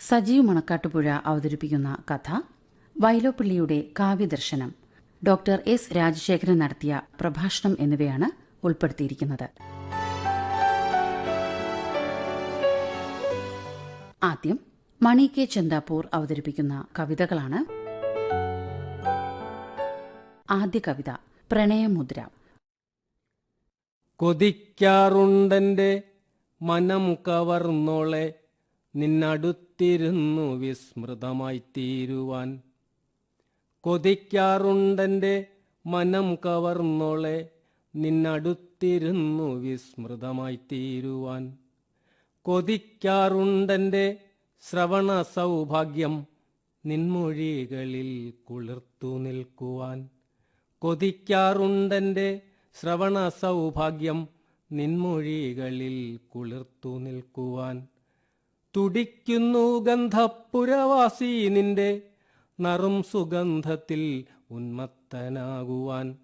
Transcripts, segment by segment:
സജീവ് മണക്കാട്ടുപുഴ അവതരിപ്പിക്കുന്ന കഥ വൈലോപ്പിള്ളിയുടെ കാവ്യദർശനം. Doctor S Rajasekharan നടത്തിയ പ്രഭാഷണം എന്നിവയാണ് ഉൾപ്പെടുത്തിയിരിക്കുന്നത്. ആദ്യം മണി കെ ചന്ദാപൂർ അവതരിപ്പിക്കുന്ന കവിതകളാണ്. ആദ്യ കവിത പ്രണയമുദ്ര. കൊതിക്കാറുണ്ടെന്റെ മനം കവർന്നോളെ, നിന്നടുത്തിരുന്നു വിസ്മൃതമായി തീരുവാൻ. കൊതിക്കാറുണ്ടെന്റെ മനം കവർന്നോളെ, നിന്നടുത്തിരുന്നു വിസ്മൃതമായി തീരുവാൻ. കൊതിക്കാറുണ്ടെന്റെ ശ്രവണ സൗഭാഗ്യം, നിൻമൊഴികളിൽ കുളിർത്തു നിൽക്കുവാൻ. കൊതിക്കാറുണ്ടെന്റെ ശ്രവണ സൗഭാഗ്യം, നിൻമൊഴികളിൽ കുളിർത്തു നിൽക്കുവാൻ. തുടിക്കുന്നു ഗന്ധപ്പുരവാസി നിന്റെ നറും സുഗന്ധത്തിൽ ഉന്മത്തനാകുവാൻ.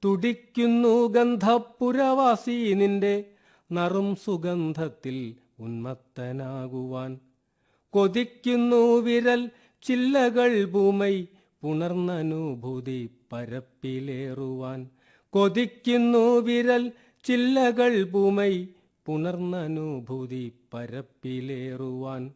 തുടിക്കുന്നു ഗന്ധപ്പുരവാസി നിന്റെ നറും സുഗന്ധത്തിൽ ഉന്മത്തനാകുവാൻ. കൊതിക്കുന്നു വിരൽ ചില്ലകൾ ഭൂമൈ പുണർന്നനുഭൂതി പരപ്പിലേറുവാൻ. കൊതിക്കുന്നു വിരൽ ചില്ലകൾ ഭൂമൈ പുണർന്നനുഭൂതി പരപ്പിലേറുവാൻ.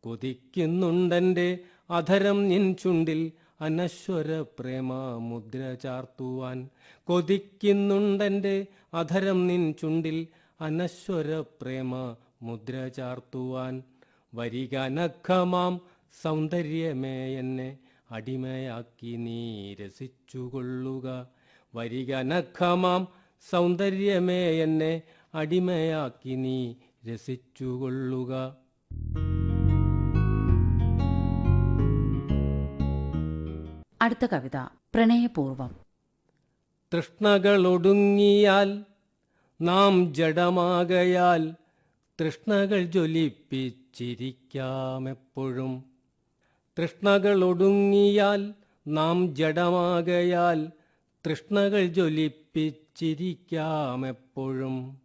കൊതിക്കുന്നുണ്ടെന്റെ അധരം നിൻ ചുണ്ടിൽ അനശ്വര പ്രേമ മുദ്ര ചാർത്തുവാൻ. കൊതിക്കുന്നുണ്ടെന്റെ അധരം നിൻ ചുണ്ടിൽ അനശ്വര പ്രേമ മുദ്ര ചാർത്തുവാൻ. വരിക നഖമാം സൗന്ദര്യമേ എന്നെ അടിമയാക്കി നീ രസിച്ചുകൊള്ളുക. വരിക നഖമാം സൗന്ദര്യമേ എന്നെ അടിമയാക്കി നീ രസിച്ചുകൊള്ളുക. അടുത്ത കവിത പ്രണയപൂർവം. തൃഷ്ണകളൊടുങ്ങിയാൽ നാം ജഡമാകയാൽ, തൃഷ്ണകൾ ജ്വലിപ്പിച്ചിരിക്കാമെപ്പോഴും. തൃഷ്ണകളൊടുങ്ങിയാൽ നാം ജഡമാകയാൽ, തൃഷ്ണകൾ ജ്വലിപ്പിച്ചിരിക്കാമെപ്പോഴും.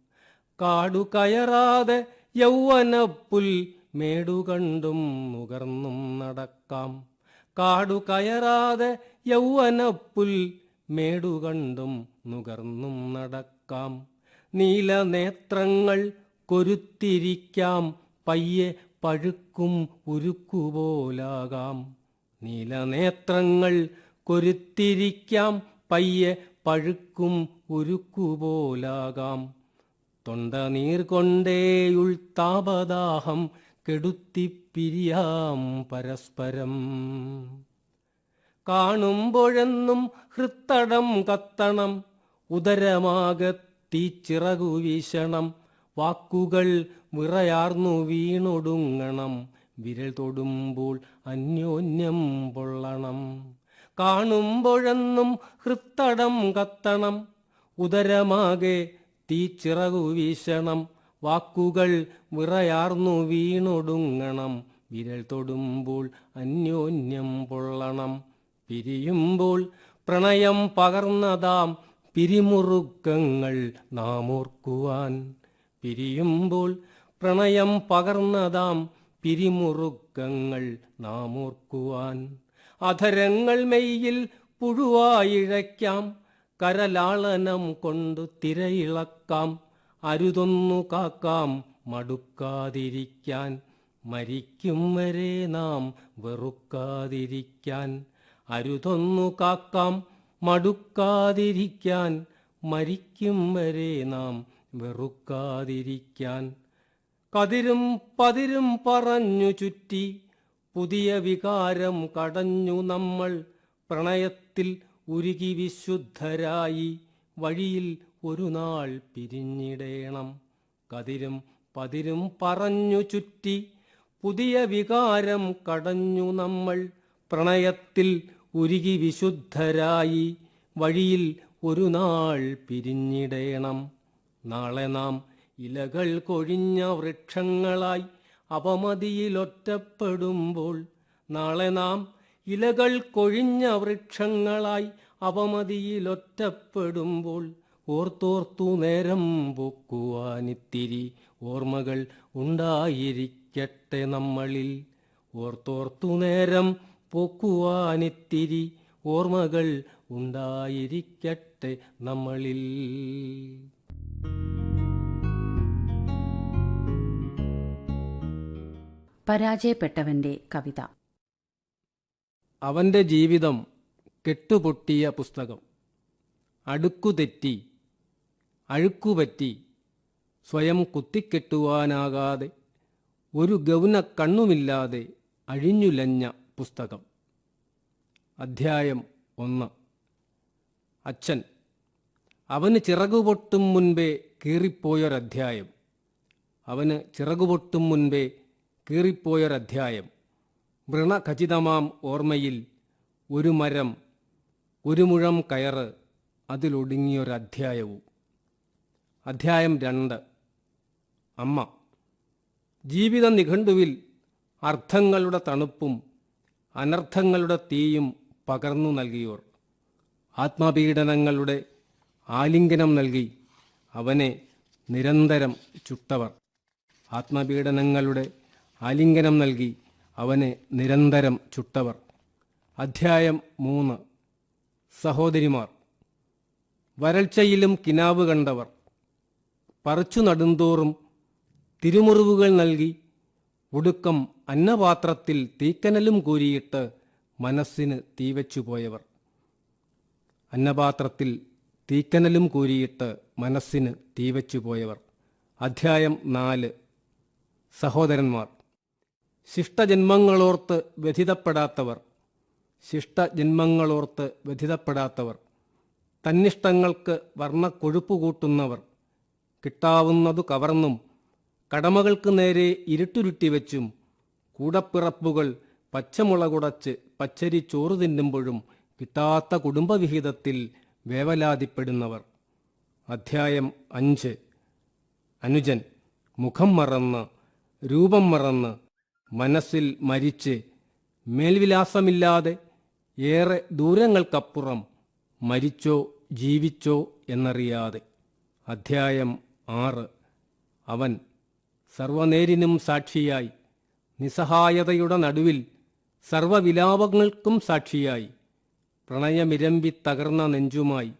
കാടു കയറാതെ യൗവനപ്പുൽ മേടുകണ്ടും നുകർന്നും നടക്കാം. കാടു കയറാതെ യൗവനപ്പുൽ മേടുകണ്ടും നുകർന്നും നടക്കാം. നീലനേത്രങ്ങൾ കൊരുത്തിരിക്കാം, പയ്യെ പഴുക്കും ഉരുക്കുപോലാകാം. നീലനേത്രങ്ങൾ കൊരുത്തിരിക്കാം, പയ്യെ പഴുക്കും ഉരുക്കുപോലാകാം. തൊണ്ട നീർ കൊണ്ടേയുൾ താപദാഹം കെടുത്തിപ്പിരിയാം പരസ്പരം. കാണുമ്പോഴെന്നും ഹൃത്തടം കത്തണം, ഉദരമാകെ തീച്ചിറകു വീശണം. വാക്കുകൾ വിറയാർന്നു വീണൊടുങ്ങണം, വിരൽ തൊടുമ്പോൾ അന്യോന്യം പൊള്ളണം. കാണുമ്പോഴെന്നും ഹൃത്തടം കത്തണം, ഉദരമാകെ തീച്ചിറകു വീശണം. വാക്കുകൾ വിറയാർന്നു വീണൊടുങ്ങണം, വിരൽ തൊടുമ്പോൾ അന്യോന്യം പൊള്ളണം. പിരിയുമ്പോൾ പ്രണയം പകർന്നതാം പിരിമുറുക്കങ്ങൾ നാം ഓർക്കുവാൻ. പിരിയുമ്പോൾ പ്രണയം പകർന്നതാം പിരിമുറുക്കങ്ങൾ നാം ഓർക്കുവാൻ. അധരങ്ങൾ മെയ്യിൽ പുഴുവായിഴയ്ക്കാം, കരലാളനം കൊണ്ടു തിരയിളക്കാം. അരുതൊന്നു കാക്കാം മടുക്കാതിരിക്കാൻ, മരിക്കും വരെ നാം വെറുക്കാതിരിക്കാൻ. അരുതൊന്നു കാക്കാം മടുക്കാതിരിക്കാൻ, മരിക്കും വരെ നാം വെറുക്കാതിരിക്കാൻ. കതിരും പതിരും പറഞ്ഞു ചുറ്റി പുതിയ വികാരം കടഞ്ഞു നമ്മൾ. പ്രണയത്തിൽ ഉരുകി വിശുദ്ധരായി വഴിയിൽ ഒരു നാൾ പിരിഞ്ഞിടേണം. കതിരും പതിരും പറഞ്ഞു ചുറ്റി പുതിയ വികാരം കടഞ്ഞു നമ്മൾ. പ്രണയത്തിൽ ഉരുകി വിശുദ്ധരായി വഴിയിൽ ഒരു നാൾ പിരിഞ്ഞിടേണം. നാളെ നാം ഇലകൾ കൊഴിഞ്ഞ വൃക്ഷങ്ങളായി അപമതിയിലൊറ്റപ്പെടുമ്പോൾ. നാളെ നാം ഇലകൾ കൊഴിഞ്ഞ വൃക്ഷങ്ങളായി അപമതിയിലൊറ്റപ്പെടുമ്പോൾ. ഓർത്തോർത്തു നേരം പൊക്കുവാനിത്തിരി ഓർമ്മകൾ ഉണ്ടായിരിക്കട്ടെ നമ്മളിൽ. ഓർത്തോർത്തു നേരം പോക്കുവാനിത്തിരി ഓർമ്മകൾ ഉണ്ടായിരിക്കട്ടെ നമ്മളിൽ. പരാജയപ്പെട്ടവന്റെ കവിത. അവന്റെ ജീവിതം കെട്ടുപൊട്ടിയ പുസ്തകം. അടുക്കുതെറ്റി, അഴുക്കുപറ്റി, സ്വയം കുത്തിക്കെട്ടുവാനാകാതെ, ഒരു ഗൗന കണ്ണുമില്ലാതെ അഴിഞ്ഞുലഞ്ഞ പുസ്തകം. അധ്യായം 1. അച്ഛൻ. അവന് ചിറകുപൊട്ടും മുൻപേ കീറിപ്പോയൊരധ്യായം. അവന് ചിറകുപൊട്ടും മുൻപേ കീറിപ്പോയൊരധ്യായം. വൃണഖചിതമാം ഓർമ്മയിൽ ഒരു മരം, ഒരു മുഴം കയറ്, അതിലൊടുങ്ങിയൊരധ്യായവും. അധ്യായം 2. അമ്മ. ജീവിത നിഘണ്ടുവിൽ അർത്ഥങ്ങളുടെ തണുപ്പും അനർത്ഥങ്ങളുടെ തീയും പകർന്നു നൽകിയോർ. ആത്മപീഡനങ്ങളുടെ ആലിംഗനം നൽകി അവനെ നിരന്തരം ചുട്ടവർ. ആത്മപീഡനങ്ങളുടെ ആലിംഗനം നൽകി അവനെ നിരന്തരം ചുട്ടവർ. അധ്യായം 3. സഹോദരിമാർ. വരൾച്ചയിലും കിനാവ് കണ്ടവർ. പറിച്ചു നടുന്തോറും തിരുമുറിവുകൾ നൽകി ഒടുക്കം അന്നപാത്രത്തിൽ തീക്കനലും കോരിയിട്ട് മനസ്സിന് തീവച്ചുപോയവർ. അന്നപാത്രത്തിൽ തീക്കനലും കോരിയിട്ട് മനസ്സിന് തീവച്ചുപോയവർ. അധ്യായം 4. സഹോദരന്മാർ. ശിഷ്ടജന്മങ്ങളോർത്ത് വ്യഥിതപ്പെടാത്തവർ. ശിഷ്ടജന്മങ്ങളോർത്ത് വ്യഥിതപ്പെടാത്തവർ. തന്നിഷ്ടങ്ങൾക്ക് വർണ്ണക്കൊഴുപ്പ് കൂട്ടുന്നവർ. കിട്ടാവുന്നതു കവർന്നും കടമകൾക്ക് നേരെ ഇരുട്ടുരുട്ടി വെച്ചും കൂടപ്പിറപ്പുകൾ പച്ചമുളകുടച്ച് പച്ചരി ചോറ് തിന്നുമ്പോഴും കിട്ടാത്ത കുടുംബവിഹിതത്തിൽ വേവലാതിപ്പെടുന്നവർ. അധ്യായം 5. അനുജൻ. മുഖം മറന്ന്, രൂപം മറന്ന്, മനസ്സിൽ മരിച്ച്, മേൽവിലാസമില്ലാതെ ഏറെ ദൂരങ്ങൾക്കപ്പുറം, മരിച്ചോ ജീവിച്ചോ എന്നറിയാതെ. അധ്യായം 6. അവൻ. സർവനേരിനും സാക്ഷിയായി, നിസ്സഹായതയുടെ നടുവിൽ സർവവിലാപങ്ങൾക്കും സാക്ഷിയായി, പ്രണയമിരമ്പി തകർന്ന നെഞ്ചുമായി,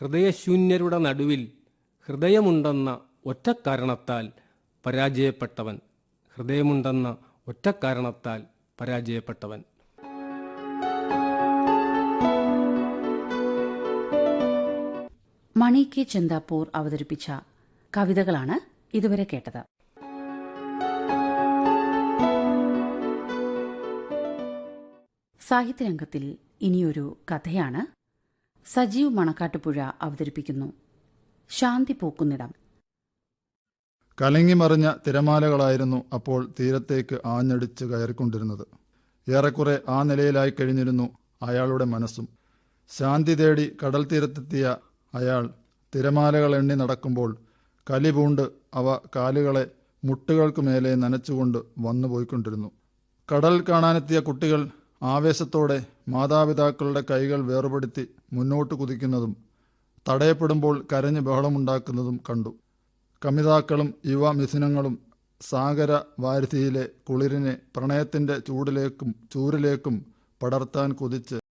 ഹൃദയശൂന്യരുടെ നടുവിൽ ഹൃദയമുണ്ടെന്ന ഒറ്റക്കാരണത്താൽ പരാജയപ്പെട്ടവൻ. ഹൃദയമുണ്ടെന്ന ഒറ്റക്കാരണത്താൽ പരാജയപ്പെട്ടവൻ. മണി കെ ചന്ദാപൂർ അവതരിപ്പിച്ച കവിതകളാണ് ഇതുവരെ കേട്ടത്. സാഹിത്യരംഗത്തിൽ ഇനിയൊരു കഥയാണ്. സജീവ് മണക്കാട്ടുപുഴ അവതരിപ്പിക്കുന്നു ശാന്തി പൂക്കുന്നിടം. കലങ്ങിമറിഞ്ഞ തിരമാലകളായിരുന്നു അപ്പോൾ തീരത്തേക്ക് ആഞ്ഞടിച്ച് കയറിക്കൊണ്ടിരുന്നത്. ഏറെക്കുറെ ആ നിലയിലായി കഴിഞ്ഞിരുന്നു അയാളുടെ മനസ്സും. ശാന്തി തേടി കടൽ തീരത്തെത്തിയ അയാൾ തിരമാലകൾ എണ്ണി നടക്കുമ്പോൾ കലിപൂണ്ട് അവ കാലുകളെ മുട്ടുകൾക്ക് മേലെ നനച്ചുകൊണ്ട് വന്നുപോയിക്കൊണ്ടിരുന്നു. കടൽ കാണാനെത്തിയ കുട്ടികൾ ആവേശത്തോടെ മാതാപിതാക്കളുടെ കൈകൾ വേർപെടുത്തി മുന്നോട്ട് കുതിക്കുന്നതും തടയപ്പെടുമ്പോൾ കരഞ്ഞ് ബഹളമുണ്ടാക്കുന്നതും കണ്ടു. കമിതാക്കളും യുവ മിഥുനങ്ങളും സാഗര വാരിധിയിലെ കുളിരിനെ പ്രണയത്തിൻ്റെ ചൂരിലേക്കും പടർത്താൻ കുതിച്ച്